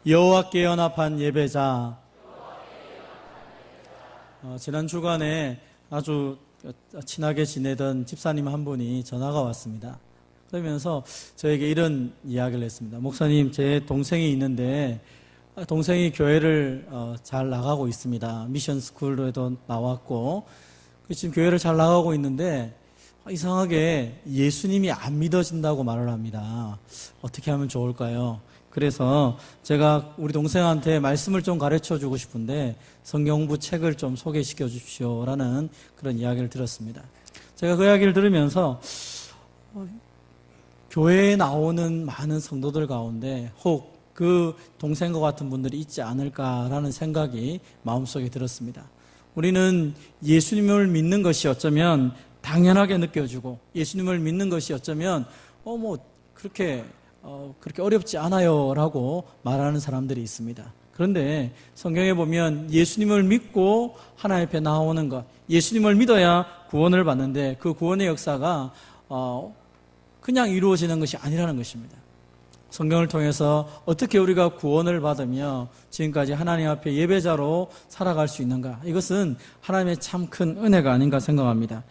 여호와께 연합한 예배자. 지난 주간에 아주 친하게 지내던 집사님 한 분이 전화가 왔습니다. 그러면서 저에게 이런 이야기를 했습니다. 목사님, 제 동생이 있는데 동생이 교회를 잘 나가고 있습니다. 미션 스쿨에도 나왔고 지금 교회를 잘 나가고 있는데 이상하게 예수님이 안 믿어진다고 말을 합니다. 어떻게 하면 좋을까요? 그래서 제가 우리 동생한테 말씀을 좀 가르쳐 주고 싶은데 성경 공부 책을 좀 소개시켜 주십시오라는 그런 이야기를 들었습니다. 제가 그 이야기를 들으면서 교회에 나오는 많은 성도들 가운데 혹 그 동생과 같은 분들이 있지 않을까라는 생각이 마음속에 들었습니다. 우리는 예수님을 믿는 것이 어쩌면 당연하게 느껴지고 예수님을 믿는 것이 어쩌면 그렇게 어렵지 않아요 라고 말하는 사람들이 있습니다. 그런데 성경에 보면 예수님을 믿고 하나님 앞에 나오는 것, 예수님을 믿어야 구원을 받는데 그 구원의 역사가 그냥 이루어지는 것이 아니라는 것입니다. 성경을 통해서 어떻게 우리가 구원을 받으며 지금까지 하나님 앞에 예배자로 살아갈 수 있는가, 이것은 하나님의 참 큰 은혜가 아닌가 생각합니다.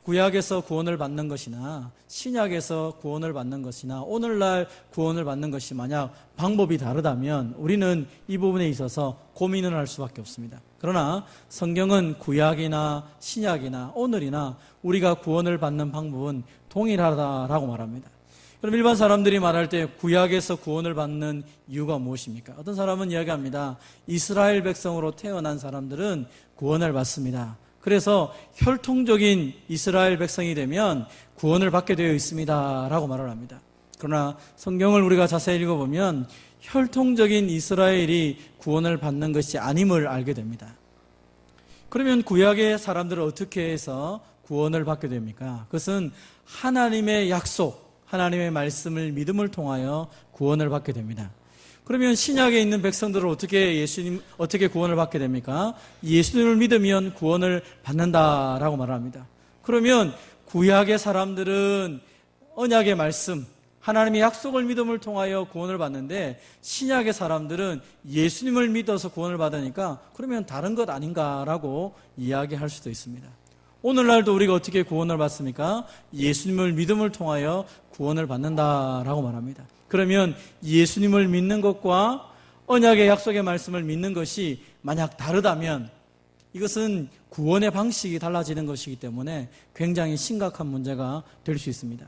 구약에서 구원을 받는 것이나 신약에서 구원을 받는 것이나 오늘날 구원을 받는 것이 만약 방법이 다르다면 우리는 이 부분에 있어서 고민을 할 수밖에 없습니다. 그러나 성경은 구약이나 신약이나 오늘이나 우리가 구원을 받는 방법은 동일하다라고 말합니다. 그럼 일반 사람들이 말할 때 구약에서 구원을 받는 이유가 무엇입니까? 어떤 사람은 이야기합니다. 이스라엘 백성으로 태어난 사람들은 구원을 받습니다. 그래서 혈통적인 이스라엘 백성이 되면 구원을 받게 되어 있습니다 라고 말을 합니다. 그러나 성경을 우리가 자세히 읽어보면 혈통적인 이스라엘이 구원을 받는 것이 아님을 알게 됩니다. 그러면 구약의 사람들은 어떻게 해서 구원을 받게 됩니까? 그것은 하나님의 약속, 하나님의 말씀을 믿음을 통하여 구원을 받게 됩니다. 그러면 신약에 있는 백성들은 어떻게 구원을 받게 됩니까? 예수님을 믿으면 구원을 받는다라고 말합니다. 그러면 구약의 사람들은 언약의 말씀, 하나님의 약속을 믿음을 통하여 구원을 받는데 신약의 사람들은 예수님을 믿어서 구원을 받으니까 그러면 다른 것 아닌가라고 이야기할 수도 있습니다. 오늘날도 우리가 어떻게 구원을 받습니까? 예수님을 믿음을 통하여 구원을 받는다라고 말합니다. 그러면 예수님을 믿는 것과 언약의 약속의 말씀을 믿는 것이 만약 다르다면 이것은 구원의 방식이 달라지는 것이기 때문에 굉장히 심각한 문제가 될 수 있습니다.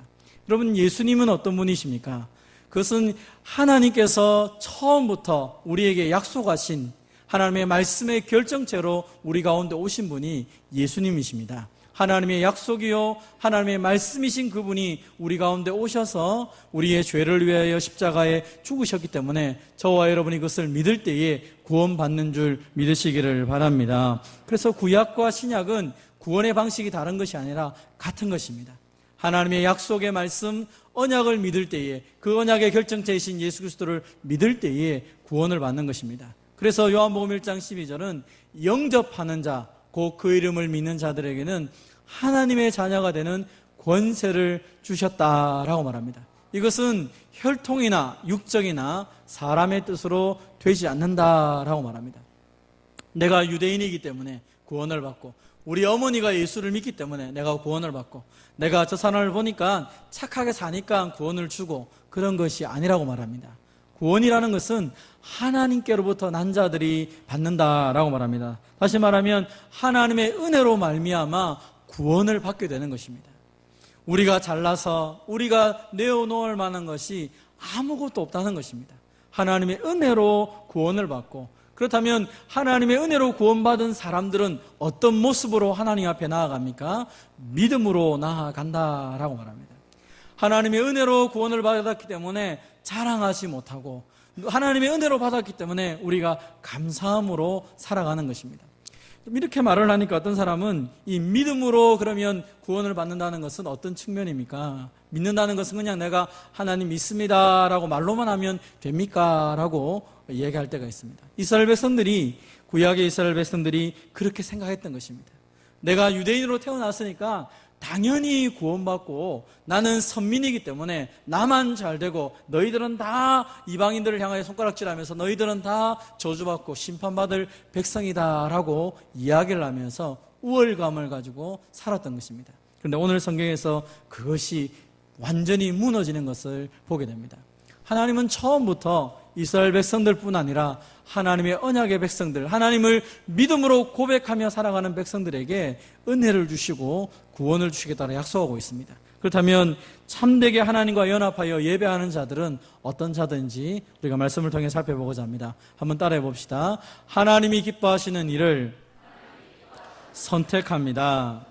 여러분, 예수님은 어떤 분이십니까? 그것은 하나님께서 처음부터 우리에게 약속하신 하나님의 말씀의 결정체로 우리 가운데 오신 분이 예수님이십니다. 하나님의 약속이요 하나님의 말씀이신 그분이 우리 가운데 오셔서 우리의 죄를 위하여 십자가에 죽으셨기 때문에 저와 여러분이 그것을 믿을 때에 구원받는 줄 믿으시기를 바랍니다. 그래서 구약과 신약은 구원의 방식이 다른 것이 아니라 같은 것입니다. 하나님의 약속의 말씀, 언약을 믿을 때에 그 언약의 결정체이신 예수 그리스도를 믿을 때에 구원을 받는 것입니다. 그래서 요한복음 1장 12절은 영접하는 자, 곧 그 이름을 믿는 자들에게는 하나님의 자녀가 되는 권세를 주셨다라고 말합니다. 이것은 혈통이나 육적이나 사람의 뜻으로 되지 않는다라고 말합니다. 내가 유대인이기 때문에 구원을 받고 우리 어머니가 예수를 믿기 때문에 내가 구원을 받고 내가 저 사람을 보니까 착하게 사니까 구원을 주고 그런 것이 아니라고 말합니다. 구원이라는 것은 하나님께로부터 난 자들이 받는다라고 말합니다. 다시 말하면 하나님의 은혜로 말미암아 구원을 받게 되는 것입니다. 우리가 잘나서 우리가 내어놓을 만한 것이 아무것도 없다는 것입니다. 하나님의 은혜로 구원을 받고, 그렇다면 하나님의 은혜로 구원받은 사람들은 어떤 모습으로 하나님 앞에 나아갑니까? 믿음으로 나아간다라고 말합니다. 하나님의 은혜로 구원을 받았기 때문에 자랑하지 못하고 하나님의 은혜로 받았기 때문에 우리가 감사함으로 살아가는 것입니다. 이렇게 말을 하니까 어떤 사람은 이 믿음으로 그러면 구원을 받는다는 것은 어떤 측면입니까? 믿는다는 것은 그냥 내가 하나님 믿습니다라고 말로만 하면 됩니까? 라고 얘기할 때가 있습니다. 이스라엘 백성들이, 구약의 이스라엘 백성들이 그렇게 생각했던 것입니다. 내가 유대인으로 태어났으니까 당연히 구원받고 나는 선민이기 때문에 나만 잘 되고 너희들은 다 이방인들을 향하여 손가락질하면서 너희들은 다 저주받고 심판받을 백성이다라고 이야기를 하면서 우월감을 가지고 살았던 것입니다. 그런데 오늘 성경에서 그것이 완전히 무너지는 것을 보게 됩니다. 하나님은 처음부터 이스라엘 백성들뿐 아니라 하나님의 언약의 백성들, 하나님을 믿음으로 고백하며 살아가는 백성들에게 은혜를 주시고 구원을 주시겠다고 약속하고 있습니다. 그렇다면 참되게 하나님과 연합하여 예배하는 자들은 어떤 자든지 우리가 말씀을 통해 살펴보고자 합니다. 한번 따라해 봅시다. 하나님이 기뻐하시는 일을 선택합니다.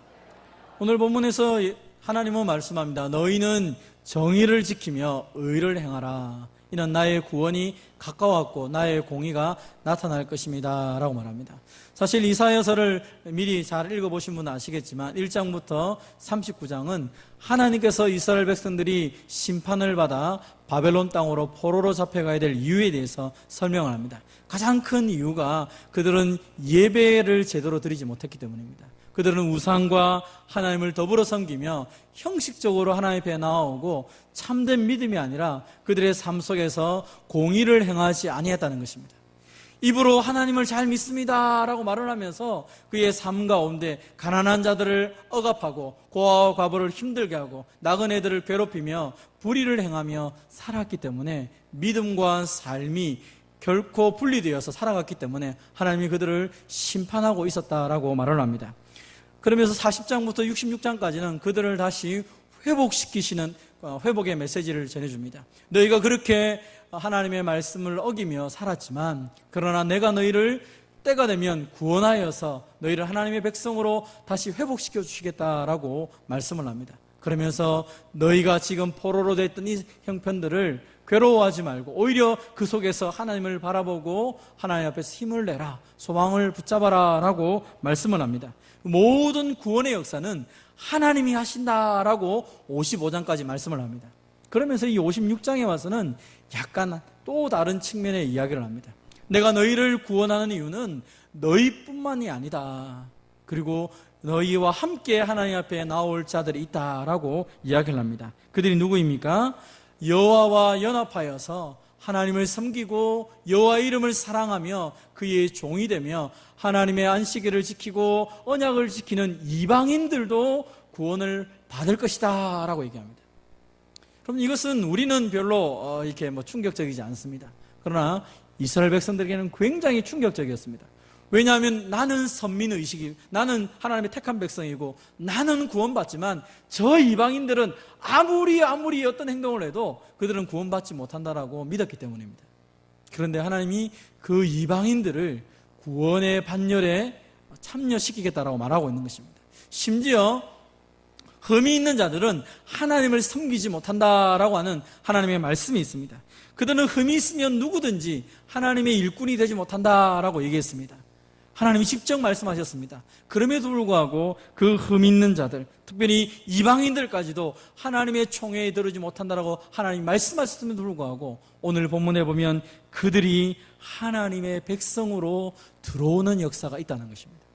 오늘 본문에서 하나님은 말씀합니다. 너희는 정의를 지키며 의를 행하라. 이는 나의 구원이 가까웠고 나의 공의가 나타날 것입니다 라고 말합니다. 사실 이사야서를 미리 잘 읽어보신 분은 아시겠지만 1장부터 39장은 하나님께서 이스라엘 백성들이 심판을 받아 바벨론 땅으로 포로로 잡혀가야 될 이유에 대해서 설명을 합니다. 가장 큰 이유가 그들은 예배를 제대로 드리지 못했기 때문입니다. 그들은 우상과 하나님을 더불어 섬기며 형식적으로 하나님 앞에 나오고 참된 믿음이 아니라 그들의 삶 속에서 공의를 행하지 아니했다는 것입니다. 입으로 하나님을 잘 믿습니다 라고 말을 하면서 그의 삶 가운데 가난한 자들을 억압하고 고아와 과부를 힘들게 하고 나그네들을 괴롭히며 불의를 행하며 살았기 때문에 믿음과 삶이 결코 분리되어서 살아갔기 때문에 하나님이 그들을 심판하고 있었다라고 말을 합니다. 그러면서 40장부터 66장까지는 그들을 다시 회복시키시는 회복의 메시지를 전해줍니다. 너희가 그렇게 하나님의 말씀을 어기며 살았지만 그러나 내가 너희를 때가 되면 구원하여서 너희를 하나님의 백성으로 다시 회복시켜 주시겠다라고 말씀을 합니다. 그러면서 너희가 지금 포로로 됐던 이 형편들을 괴로워하지 말고 오히려 그 속에서 하나님을 바라보고 하나님 앞에서 힘을 내라, 소망을 붙잡아라 라고 말씀을 합니다. 모든 구원의 역사는 하나님이 하신다라고 55장까지 말씀을 합니다. 그러면서 이 56장에 와서는 약간 또 다른 측면의 이야기를 합니다. 내가 너희를 구원하는 이유는 너희뿐만이 아니다. 그리고 너희와 함께 하나님 앞에 나올 자들이 있다라고 이야기를 합니다. 그들이 누구입니까? 여호와와 연합하여서 하나님을 섬기고 여호와의 이름을 사랑하며 그의 종이 되며 하나님의 안식일을 지키고 언약을 지키는 이방인들도 구원을 받을 것이다 라고 얘기합니다. 그럼 이것은 우리는 별로 이렇게 충격적이지 않습니다. 그러나 이스라엘 백성들에게는 굉장히 충격적이었습니다. 왜냐하면 나는 선민의식이, 나는 하나님의 택한 백성이고 나는 구원받지만 저 이방인들은 아무리 어떤 행동을 해도 그들은 구원받지 못한다라고 믿었기 때문입니다. 그런데 하나님이 그 이방인들을 구원의 반열에 참여시키겠다라고 말하고 있는 것입니다. 심지어 흠이 있는 자들은 하나님을 섬기지 못한다라고 하는 하나님의 말씀이 있습니다. 그들은 흠이 있으면 누구든지 하나님의 일꾼이 되지 못한다라고 얘기했습니다. 하나님이 직접 말씀하셨습니다. 그럼에도 불구하고 그 흠 있는 자들, 특별히 이방인들까지도 하나님의 총회에 들어오지 못한다라고 하나님이 말씀하셨음에도 불구하고 오늘 본문에 보면 그들이 하나님의 백성으로 들어오는 역사가 있다는 것입니다.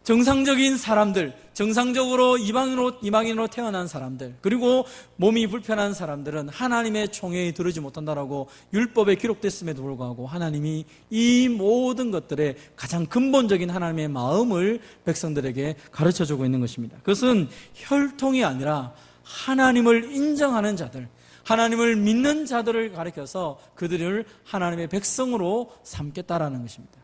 정상적인 사람들, 정상적으로 이방인으로 태어난 사람들, 그리고 몸이 불편한 사람들은 하나님의 총회에 들어오지 못한다라고 율법에 기록됐음에도 불구하고 하나님이 이 모든 것들의 가장 근본적인 하나님의 마음을 백성들에게 가르쳐주고 있는 것입니다. 그것은 혈통이 아니라 하나님을 인정하는 자들, 하나님을 믿는 자들을 가리켜서 그들을 하나님의 백성으로 삼겠다라는 것입니다.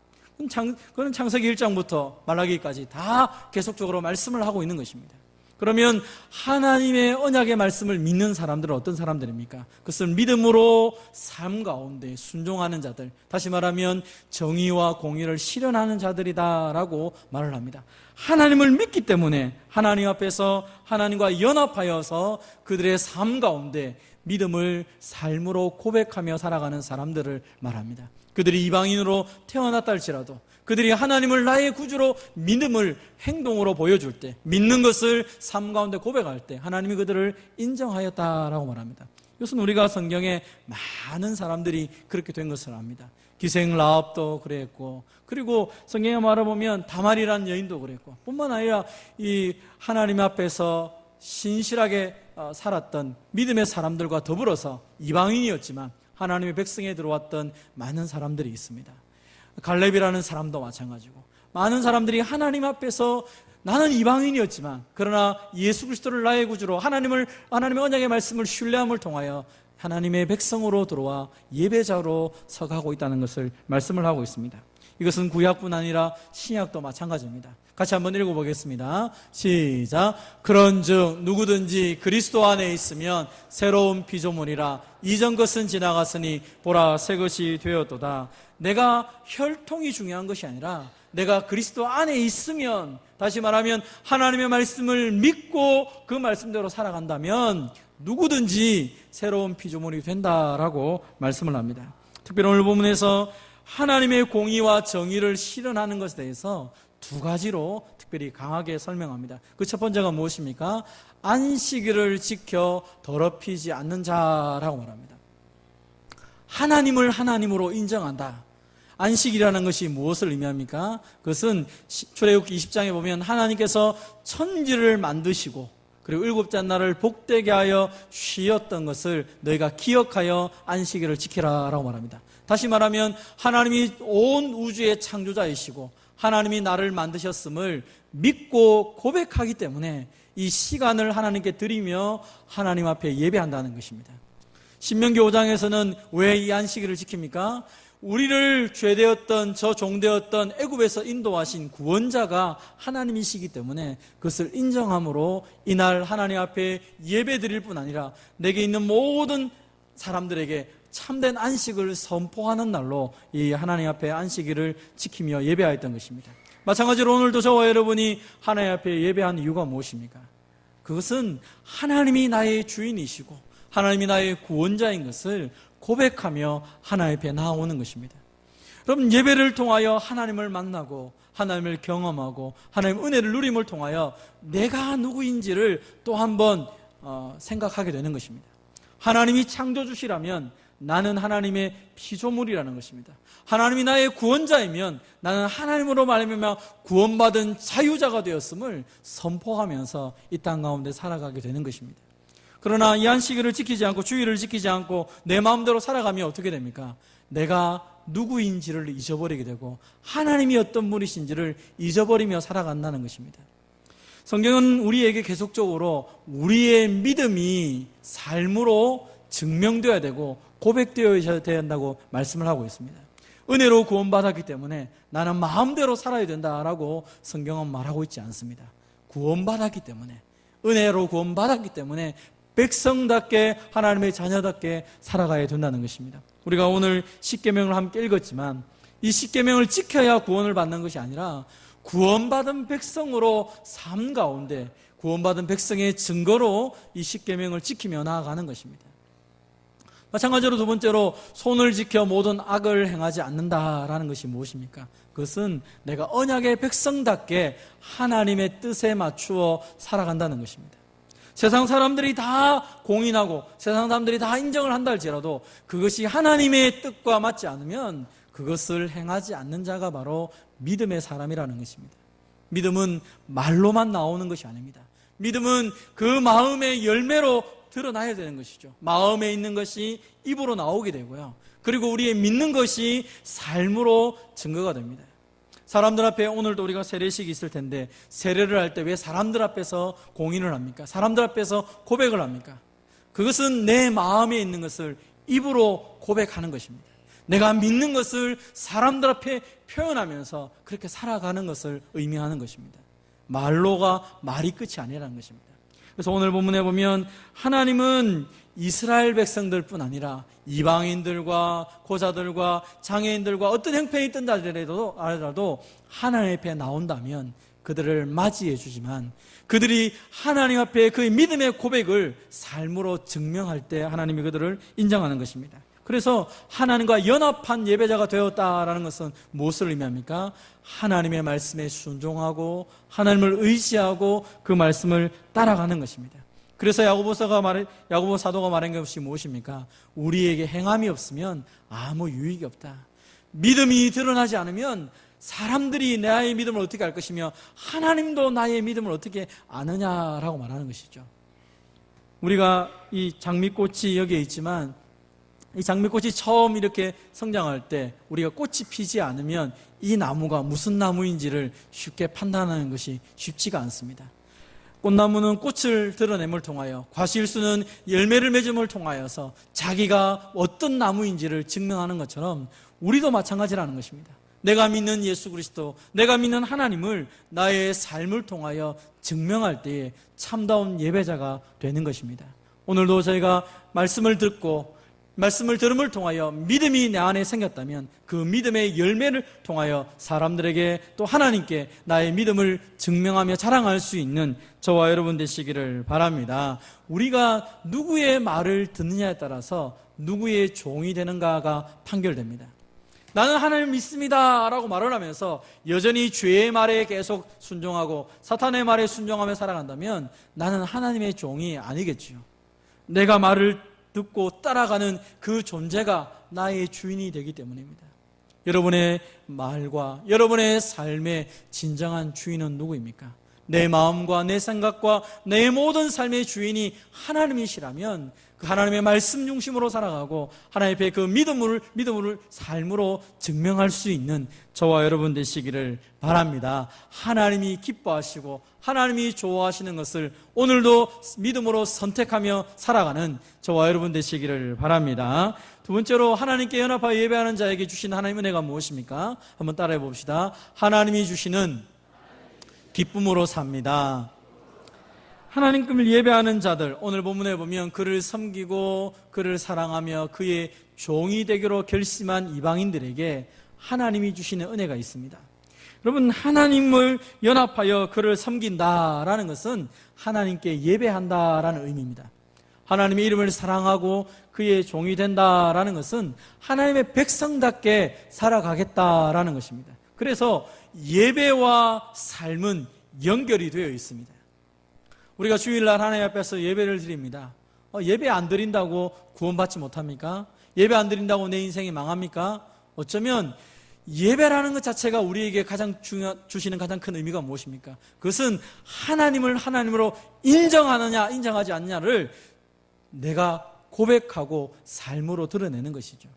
그건 창세기 1장부터 말라기까지 다 계속적으로 말씀을 하고 있는 것입니다. 그러면 하나님의 언약의 말씀을 믿는 사람들은 어떤 사람들입니까? 그것을 믿음으로 삶 가운데 순종하는 자들, 다시 말하면 정의와 공의를 실현하는 자들이다라고 말을 합니다. 하나님을 믿기 때문에 하나님 앞에서 하나님과 연합하여서 그들의 삶 가운데 믿음을 삶으로 고백하며 살아가는 사람들을 말합니다. 그들이 이방인으로 태어났다 할지라도 그들이 하나님을 나의 구주로 믿음을 행동으로 보여줄 때, 믿는 것을 삶 가운데 고백할 때 하나님이 그들을 인정하였다라고 말합니다. 이것은 우리가 성경에 많은 사람들이 그렇게 된 것을 압니다. 기생 라합도 그랬고, 그리고 성경에 말해보면 다말이라는 여인도 그랬고, 뿐만 아니라 이 하나님 앞에서 신실하게 살았던 믿음의 사람들과 더불어서 이방인이었지만 하나님의 백성에 들어왔던 많은 사람들이 있습니다. 갈렙이라는 사람도 마찬가지고, 많은 사람들이 하나님 앞에서 나는 이방인이었지만 그러나 예수 그리스도를 나의 구주로 하나님의 언약의 말씀을 신뢰함을 통하여 하나님의 백성으로 들어와 예배자로 서가고 있다는 것을 말씀을 하고 있습니다. 이것은 구약뿐 아니라 신약도 마찬가지입니다. 같이 한번 읽어보겠습니다. 시작. 그런즉 누구든지 그리스도 안에 있으면 새로운 피조물이라 이전 것은 지나갔으니 보라 새 것이 되었도다. 내가 혈통이 중요한 것이 아니라 내가 그리스도 안에 있으면, 다시 말하면 하나님의 말씀을 믿고 그 말씀대로 살아간다면 누구든지 새로운 피조물이 된다라고 말씀을 합니다. 특별히 오늘 본문에서 하나님의 공의와 정의를 실현하는 것에 대해서 두 가지로 특별히 강하게 설명합니다. 그 첫 번째가 무엇입니까? 안식일을 지켜 더럽히지 않는 자라고 말합니다. 하나님을 하나님으로 인정한다. 안식이라는 것이 무엇을 의미합니까? 그것은 출애굽기 20장에 보면 하나님께서 천지를 만드시고 그리고 일곱째 날을 복되게 하여 쉬었던 것을 너희가 기억하여 안식일을 지키라라고 말합니다. 다시 말하면 하나님이 온 우주의 창조자이시고 하나님이 나를 만드셨음을 믿고 고백하기 때문에 이 시간을 하나님께 드리며 하나님 앞에 예배한다는 것입니다. 신명기 5장에서는 왜 이 안식일을 지킵니까? 우리를 죄되었던 저 종되었던 애굽에서 인도하신 구원자가 하나님이시기 때문에 그것을 인정함으로 이날 하나님 앞에 예배 드릴 뿐 아니라 내게 있는 모든 사람들에게 참된 안식을 선포하는 날로 이 하나님 앞에 안식일을 지키며 예배하였던 것입니다. 마찬가지로 오늘도 저와 여러분이 하나님 앞에 예배하는 이유가 무엇입니까? 그것은 하나님이 나의 주인이시고 하나님이 나의 구원자인 것을 고백하며 하나님 앞에 나아오는 것입니다. 여러분, 예배를 통하여 하나님을 만나고 하나님을 경험하고 하나님의 은혜를 누림을 통하여 내가 누구인지를 또 한번 생각하게 되는 것입니다. 하나님이 창조주시라면 나는 하나님의 피조물이라는 것입니다. 하나님이 나의 구원자이면 나는 하나님으로 말미암아 구원받은 자유자가 되었음을 선포하면서 이 땅 가운데 살아가게 되는 것입니다. 그러나 이 안식일을 지키지 않고 주일을 지키지 않고 내 마음대로 살아가면 어떻게 됩니까? 내가 누구인지를 잊어버리게 되고 하나님이 어떤 분이신지를 잊어버리며 살아간다는 것입니다. 성경은 우리에게 계속적으로 우리의 믿음이 삶으로 증명되어야 되고 고백되어야 된다고 말씀을 하고 있습니다. 은혜로 구원받았기 때문에 나는 마음대로 살아야 된다라고 성경은 말하고 있지 않습니다. 구원받았기 때문에, 은혜로 구원받았기 때문에 백성답게 하나님의 자녀답게 살아가야 된다는 것입니다. 우리가 오늘 십계명을 함께 읽었지만 이 십계명을 지켜야 구원을 받는 것이 아니라 구원받은 백성으로 삶 가운데 구원받은 백성의 증거로 이 십계명을 지키며 나아가는 것입니다. 마찬가지로 두 번째로 손을 지켜 모든 악을 행하지 않는다라는 것이 무엇입니까? 그것은 내가 언약의 백성답게 하나님의 뜻에 맞추어 살아간다는 것입니다. 세상 사람들이 다 공인하고 세상 사람들이 다 인정을 한다 할지라도 그것이 하나님의 뜻과 맞지 않으면 그것을 행하지 않는 자가 바로 믿음의 사람이라는 것입니다. 믿음은 말로만 나오는 것이 아닙니다. 믿음은 그 마음의 열매로 드러나야 되는 것이죠. 마음에 있는 것이 입으로 나오게 되고요. 그리고 우리의 믿는 것이 삶으로 증거가 됩니다. 사람들 앞에 오늘도 우리가 세례식이 있을 텐데 세례를 할 때 왜 사람들 앞에서 공인을 합니까? 사람들 앞에서 고백을 합니까? 그것은 내 마음에 있는 것을 입으로 고백하는 것입니다. 내가 믿는 것을 사람들 앞에 표현하면서 그렇게 살아가는 것을 의미하는 것입니다. 말로가 말이 끝이 아니라는 것입니다. 그래서 오늘 본문에 보면 하나님은 이스라엘 백성들뿐 아니라 이방인들과 고자들과 장애인들과 어떤 형편이 있든 하더라도 하나님 앞에 나온다면 그들을 맞이해 주지만 그들이 하나님 앞에 그의 믿음의 고백을 삶으로 증명할 때 하나님이 그들을 인정하는 것입니다. 그래서 하나님과 연합한 예배자가 되었다라는 것은 무엇을 의미합니까? 하나님의 말씀에 순종하고 하나님을 의지하고 그 말씀을 따라가는 것입니다. 그래서 야고보 사도가 말한 것이 무엇입니까? 우리에게 행함이 없으면 아무 유익이 없다. 믿음이 드러나지 않으면 사람들이 나의 믿음을 어떻게 알 것이며 하나님도 나의 믿음을 어떻게 아느냐라고 말하는 것이죠. 우리가 이 장미꽃이 여기에 있지만 이 장미꽃이 처음 이렇게 성장할 때 우리가 꽃이 피지 않으면 이 나무가 무슨 나무인지를 쉽게 판단하는 것이 쉽지가 않습니다. 꽃나무는 꽃을 드러냄을 통하여, 과실수는 열매를 맺음을 통하여서 자기가 어떤 나무인지를 증명하는 것처럼 우리도 마찬가지라는 것입니다. 내가 믿는 예수 그리스도, 내가 믿는 하나님을 나의 삶을 통하여 증명할 때에 참다운 예배자가 되는 것입니다. 오늘도 저희가 말씀을 듣고 말씀을 들음을 통하여 믿음이 내 안에 생겼다면 그 믿음의 열매를 통하여 사람들에게 또 하나님께 나의 믿음을 증명하며 자랑할 수 있는 저와 여러분 되시기를 바랍니다. 우리가 누구의 말을 듣느냐에 따라서 누구의 종이 되는가가 판결됩니다. 나는 하나님을 믿습니다 라고 말을 하면서 여전히 죄의 말에 계속 순종하고 사탄의 말에 순종하며 살아간다면 나는 하나님의 종이 아니겠지요. 내가 말을 듣고 따라가는 그 존재가 나의 주인이 되기 때문입니다. 여러분의 말과 여러분의 삶의 진정한 주인은 누구입니까? 내 마음과 내 생각과 내 모든 삶의 주인이 하나님이시라면 그 하나님의 말씀 중심으로 살아가고 하나님 앞에 그 믿음을 삶으로 증명할 수 있는 저와 여러분 되시기를 바랍니다. 하나님이 기뻐하시고 하나님이 좋아하시는 것을 오늘도 믿음으로 선택하며 살아가는 저와 여러분 되시기를 바랍니다. 두 번째로 하나님께 연합하여 예배하는 자에게 주신 하나님의 은혜가 무엇입니까? 한번 따라해 봅시다. 하나님이 주시는 기쁨으로 삽니다. 하나님을 예배하는 자들, 오늘 본문에 보면 그를 섬기고 그를 사랑하며 그의 종이 되기로 결심한 이방인들에게 하나님이 주시는 은혜가 있습니다. 여러분, 하나님을 연합하여 그를 섬긴다라는 것은 하나님께 예배한다라는 의미입니다. 하나님의 이름을 사랑하고 그의 종이 된다라는 것은 하나님의 백성답게 살아가겠다라는 것입니다. 그래서 예배와 삶은 연결이 되어 있습니다. 우리가 주일날 하나님 앞에서 예배를 드립니다. 예배 안 드린다고 구원받지 못합니까? 예배 안 드린다고 내 인생이 망합니까? 어쩌면 예배라는 것 자체가 우리에게 주시는 가장 큰 의미가 무엇입니까? 그것은 하나님을 하나님으로 인정하느냐 인정하지 않느냐를 내가 고백하고 삶으로 드러내는 것이죠.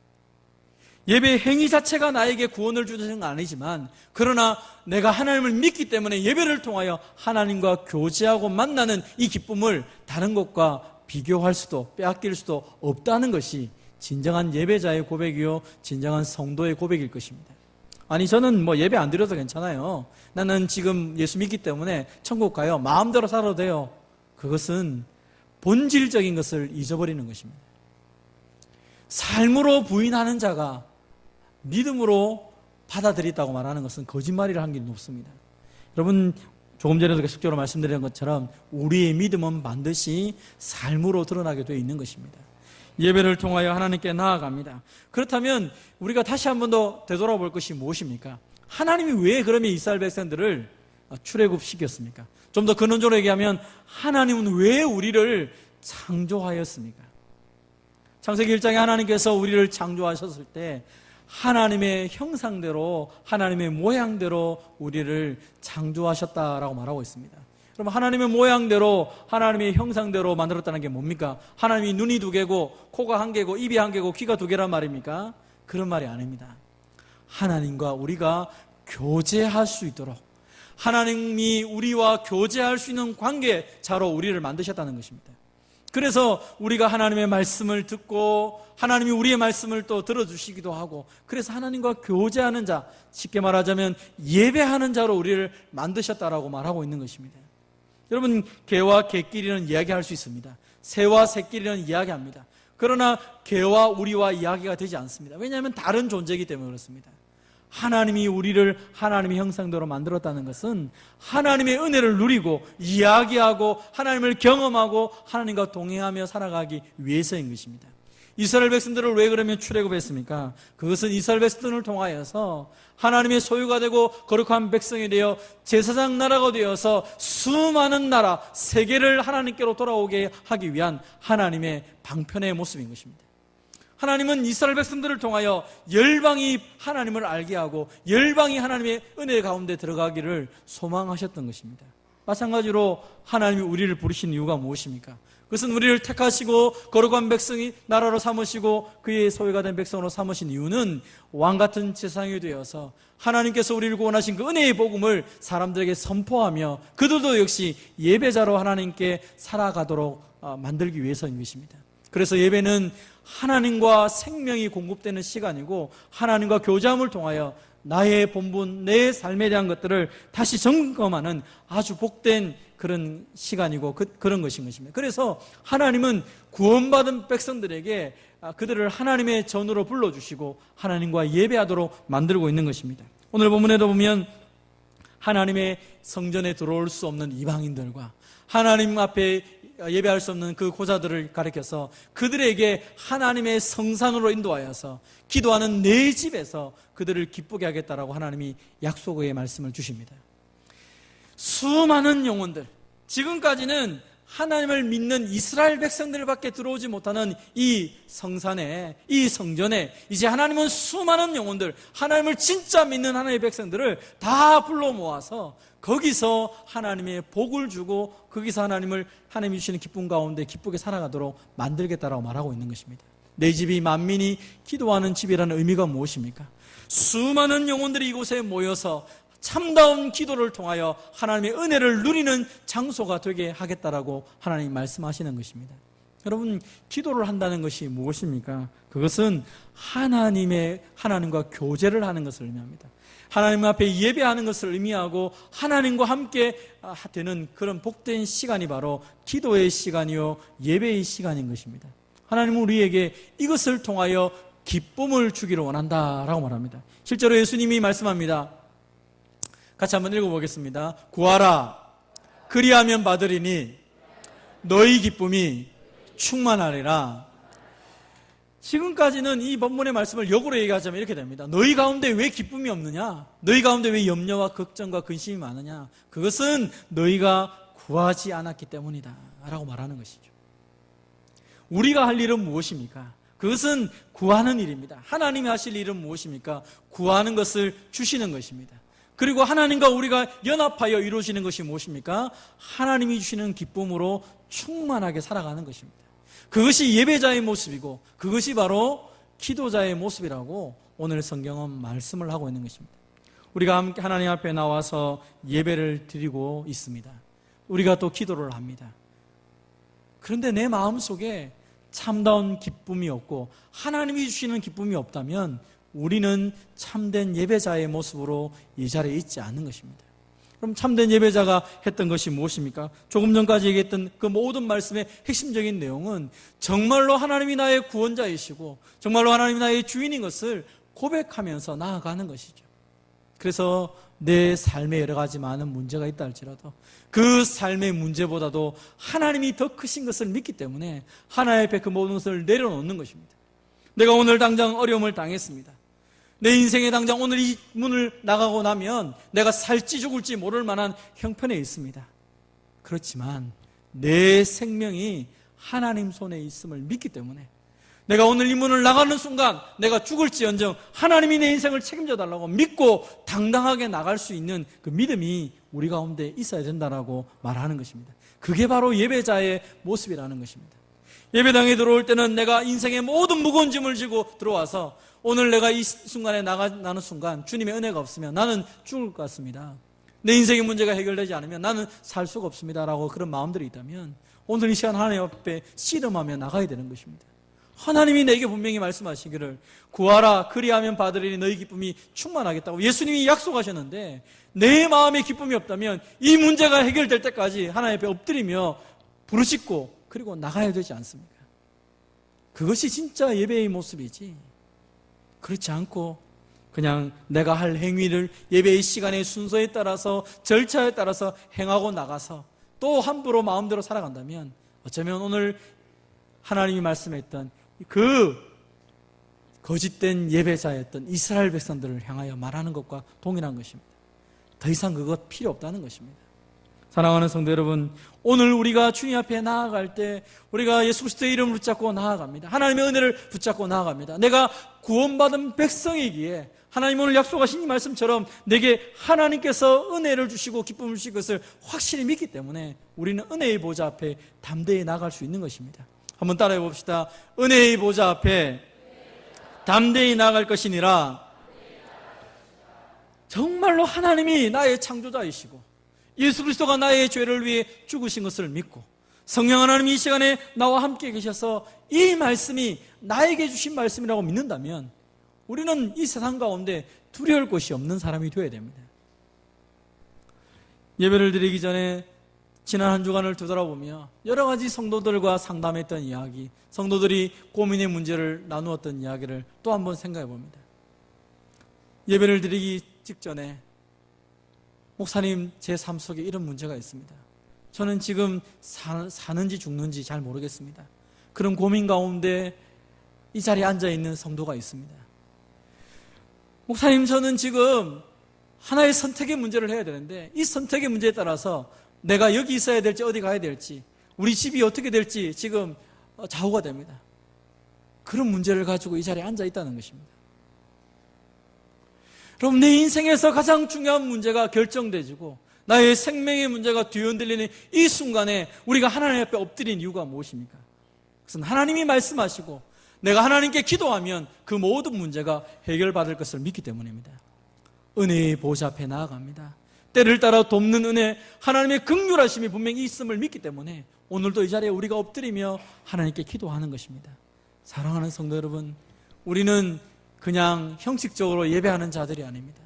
예배의 행위 자체가 나에게 구원을 주는 건 아니지만 그러나 내가 하나님을 믿기 때문에 예배를 통하여 하나님과 교제하고 만나는 이 기쁨을 다른 것과 비교할 수도 빼앗길 수도 없다는 것이 진정한 예배자의 고백이요 진정한 성도의 고백일 것입니다. 아니 저는 예배 안 드려도 괜찮아요. 나는 지금 예수 믿기 때문에 천국 가요. 마음대로 살아도 돼요. 그것은 본질적인 것을 잊어버리는 것입니다. 삶으로 부인하는 자가 믿음으로 받아들였다고 말하는 것은 거짓말이라 한 게 높습니다. 여러분, 조금 전에도 계속적으로 말씀드린 것처럼 우리의 믿음은 반드시 삶으로 드러나게 되어 있는 것입니다. 예배를 통하여 하나님께 나아갑니다. 그렇다면 우리가 다시 한 번 더 되돌아볼 것이 무엇입니까? 하나님이 왜 그러면 이스라엘 백성들을 출애굽시켰습니까? 좀 더 근원적으로 얘기하면 하나님은 왜 우리를 창조하였습니까? 창세기 1장에 하나님께서 우리를 창조하셨을 때 하나님의 형상대로 하나님의 모양대로 우리를 창조하셨다라고 말하고 있습니다. 그럼 하나님의 모양대로 하나님의 형상대로 만들었다는 게 뭡니까? 하나님이 눈이 2개고 코가 1개고 입이 1개고 귀가 2개란 말입니까? 그런 말이 아닙니다. 하나님과 우리가 교제할 수 있도록 하나님이 우리와 교제할 수 있는 관계자로 우리를 만드셨다는 것입니다. 그래서 우리가 하나님의 말씀을 듣고 하나님이 우리의 말씀을 또 들어주시기도 하고 그래서 하나님과 교제하는 자, 쉽게 말하자면 예배하는 자로 우리를 만드셨다라고 말하고 있는 것입니다. 여러분, 개와 개끼리는 이야기할 수 있습니다. 새와 새끼리는 이야기합니다. 그러나 개와 우리와 이야기가 되지 않습니다. 왜냐하면 다른 존재이기 때문에 그렇습니다. 하나님이 우리를 하나님의 형상대로 만들었다는 것은 하나님의 은혜를 누리고 이야기하고 하나님을 경험하고 하나님과 동행하며 살아가기 위해서인 것입니다. 이스라엘 백성들을 왜 그러면 출애굽했습니까? 그것은 이스라엘 백성들을 통하여서 하나님의 소유가 되고 거룩한 백성이 되어 제사장 나라가 되어서 수많은 나라, 세계를 하나님께로 돌아오게 하기 위한 하나님의 방편의 모습인 것입니다. 하나님은 이스라엘 백성들을 통하여 열방이 하나님을 알게 하고 열방이 하나님의 은혜 가운데 들어가기를 소망하셨던 것입니다. 마찬가지로 하나님이 우리를 부르신 이유가 무엇입니까? 그것은 우리를 택하시고 거룩한 백성이 나라로 삼으시고 그의 소유가 된 백성으로 삼으신 이유는 왕같은 제사장이 되어서 하나님께서 우리를 구원하신 그 은혜의 복음을 사람들에게 선포하며 그들도 역시 예배자로 하나님께 살아가도록 만들기 위해서인 것입니다. 그래서 예배는 하나님과 생명이 공급되는 시간이고 하나님과 교제함을 통하여 나의 본분, 내 삶에 대한 것들을 다시 점검하는 아주 복된 그런 시간이고 그런 것인 것입니다. 그래서 하나님은 구원받은 백성들에게 그들을 하나님의 전으로 불러주시고 하나님과 예배하도록 만들고 있는 것입니다. 오늘 본문에도 보면 하나님의 성전에 들어올 수 없는 이방인들과 하나님 앞에 예배할 수 없는 그 고자들을 가리켜서 그들에게 하나님의 성산으로 인도하여서 기도하는 내 집에서 그들을 기쁘게 하겠다라고 하나님이 약속의 말씀을 주십니다. 수많은 영혼들, 지금까지는 하나님을 믿는 이스라엘 백성들밖에 들어오지 못하는 이 성산에, 이 성전에 이제 하나님은 수많은 영혼들, 하나님을 진짜 믿는 하나님의 백성들을 다 불러 모아서 거기서 하나님의 복을 주고 거기서 하나님이 주시는 기쁨 가운데 기쁘게 살아가도록 만들겠다라고 말하고 있는 것입니다. 내 집이 만민이 기도하는 집이라는 의미가 무엇입니까? 수많은 영혼들이 이곳에 모여서 참다운 기도를 통하여 하나님의 은혜를 누리는 장소가 되게 하겠다라고 하나님이 말씀하시는 것입니다. 여러분, 기도를 한다는 것이 무엇입니까? 그것은 하나님과 교제를 하는 것을 의미합니다. 하나님 앞에 예배하는 것을 의미하고 하나님과 함께 되는 그런 복된 시간이 바로 기도의 시간이요 예배의 시간인 것입니다. 하나님은 우리에게 이것을 통하여 기쁨을 주기를 원한다라고 말합니다. 실제로 예수님이 말씀합니다. 같이 한번 읽어보겠습니다. 구하라, 그리하면 받으리니 너희 기쁨이 충만하리라. 지금까지는 이 본문의 말씀을 역으로 얘기하자면 이렇게 됩니다. 너희 가운데 왜 기쁨이 없느냐? 너희 가운데 왜 염려와 걱정과 근심이 많으냐? 그것은 너희가 구하지 않았기 때문이다 라고 말하는 것이죠. 우리가 할 일은 무엇입니까? 그것은 구하는 일입니다. 하나님이 하실 일은 무엇입니까? 구하는 것을 주시는 것입니다. 그리고 하나님과 우리가 연합하여 이루어지는 것이 무엇입니까? 하나님이 주시는 기쁨으로 충만하게 살아가는 것입니다. 그것이 예배자의 모습이고 그것이 바로 기도자의 모습이라고 오늘 성경은 말씀을 하고 있는 것입니다. 우리가 함께 하나님 앞에 나와서 예배를 드리고 있습니다. 우리가 또 기도를 합니다. 그런데 내 마음속에 참다운 기쁨이 없고 하나님이 주시는 기쁨이 없다면 우리는 참된 예배자의 모습으로 이 자리에 있지 않는 것입니다. 그럼 참된 예배자가 했던 것이 무엇입니까? 조금 전까지 얘기했던 그 모든 말씀의 핵심적인 내용은 정말로 하나님이 나의 구원자이시고 정말로 하나님이 나의 주인인 것을 고백하면서 나아가는 것이죠. 그래서 내 삶에 여러 가지 많은 문제가 있다 할지라도 그 삶의 문제보다도 하나님이 더 크신 것을 믿기 때문에 하나님 앞에 그 모든 것을 내려놓는 것입니다. 내가 오늘 당장 어려움을 당했습니다. 내 인생에 당장 오늘 이 문을 나가고 나면 내가 살지 죽을지 모를 만한 형편에 있습니다. 그렇지만 내 생명이 하나님 손에 있음을 믿기 때문에 내가 오늘 이 문을 나가는 순간 내가 죽을지언정 하나님이 내 인생을 책임져 달라고 믿고 당당하게 나갈 수 있는 그 믿음이 우리 가운데 있어야 된다라고 말하는 것입니다. 그게 바로 예배자의 모습이라는 것입니다. 예배당에 들어올 때는 내가 인생의 모든 무거운 짐을 지고 들어와서 오늘 내가 이 순간에 나가는 순간 주님의 은혜가 없으면 나는 죽을 것 같습니다. 내 인생의 문제가 해결되지 않으면 나는 살 수가 없습니다라고 그런 마음들이 있다면 오늘 이 시간 하나님 앞에 씨름하며 나가야 되는 것입니다. 하나님이 내게 분명히 말씀하시기를 구하라 그리하면 받으리니 너희 기쁨이 충만하겠다고 예수님이 약속하셨는데 내 마음에 기쁨이 없다면 이 문제가 해결될 때까지 하나님 앞에 엎드리며 부르짖고 그리고 나가야 되지 않습니까? 그것이 진짜 예배의 모습이지 그렇지 않고 그냥 내가 할 행위를 예배의 시간의 순서에 따라서 절차에 따라서 행하고 나가서 또 함부로 마음대로 살아간다면 어쩌면 오늘 하나님이 말씀했던 그 거짓된 예배자였던 이스라엘 백성들을 향하여 말하는 것과 동일한 것입니다. 더 이상 그것 필요 없다는 것입니다. 사랑하는 성도 여러분, 오늘 우리가 주님 앞에 나아갈 때 우리가 예수 그리스도의 이름을 붙잡고 나아갑니다. 하나님의 은혜를 붙잡고 나아갑니다. 내가 구원받은 백성이기에 하나님 오늘 약속하신 이 말씀처럼 내게 하나님께서 은혜를 주시고 기쁨을 주실 것을 확실히 믿기 때문에 우리는 은혜의 보좌 앞에 담대히 나아갈 수 있는 것입니다. 한번 따라해 봅시다. 은혜의 보좌 앞에 담대히 나아갈 것이니라. 정말로 하나님이 나의 창조자이시고 예수 그리스도가 나의 죄를 위해 죽으신 것을 믿고 성령 하나님이 이 시간에 나와 함께 계셔서 이 말씀이 나에게 주신 말씀이라고 믿는다면 우리는 이 세상 가운데 두려울 것이 없는 사람이 되어야 됩니다. 예배를 드리기 전에 지난 한 주간을 되돌아보며 여러 가지 성도들과 상담했던 이야기, 성도들이 고민의 문제를 나누었던 이야기를 또 한번 생각해 봅니다. 예배를 드리기 직전에 목사님, 제 삶 속에 이런 문제가 있습니다. 저는 지금 사는지 죽는지 잘 모르겠습니다. 그런 고민 가운데 이 자리에 앉아있는 성도가 있습니다. 목사님, 저는 지금 하나의 선택의 문제를 해야 되는데 이 선택의 문제에 따라서 내가 여기 있어야 될지 어디 가야 될지 우리 집이 어떻게 될지 지금 좌우가 됩니다. 그런 문제를 가지고 이 자리에 앉아있다는 것입니다. 여러분, 내 인생에서 가장 중요한 문제가 결정되지고 나의 생명의 문제가 뒤흔들리는 이 순간에 우리가 하나님 앞에 엎드린 이유가 무엇입니까? 그것은 하나님이 말씀하시고 내가 하나님께 기도하면 그 모든 문제가 해결받을 것을 믿기 때문입니다. 은혜의 보좌 앞에 나아갑니다. 때를 따라 돕는 은혜, 하나님의 긍휼하심이 분명히 있음을 믿기 때문에 오늘도 이 자리에 우리가 엎드리며 하나님께 기도하는 것입니다. 사랑하는 성도 여러분, 우리는 그냥 형식적으로 예배하는 자들이 아닙니다.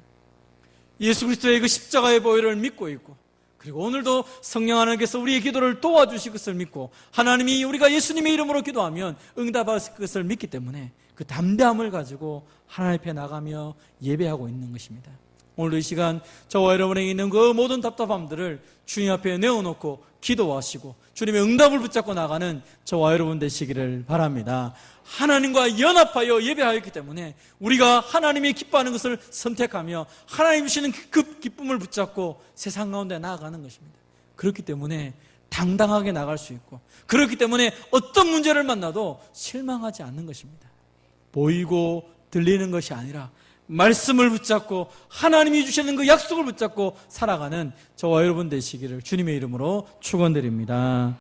예수 그리스도의 그 십자가의 보혈을 믿고 있고 그리고 오늘도 성령 하나님께서 우리의 기도를 도와주실 것을 믿고 하나님이 우리가 예수님의 이름으로 기도하면 응답하실 것을 믿기 때문에 그 담대함을 가지고 하나님 앞에 나가며 예배하고 있는 것입니다. 오늘도 이 시간 저와 여러분에게 있는 그 모든 답답함들을 주님 앞에 내어놓고 기도하시고 주님의 응답을 붙잡고 나가는 저와 여러분 되시기를 바랍니다. 하나님과 연합하여 예배하였기 때문에 우리가 하나님이 기뻐하는 것을 선택하며 하나님 주시는 그 기쁨을 붙잡고 세상 가운데 나아가는 것입니다. 그렇기 때문에 당당하게 나갈 수 있고 그렇기 때문에 어떤 문제를 만나도 실망하지 않는 것입니다. 보이고 들리는 것이 아니라 말씀을 붙잡고 하나님이 주시는 그 약속을 붙잡고 살아가는 저와 여러분 되시기를 주님의 이름으로 축원드립니다.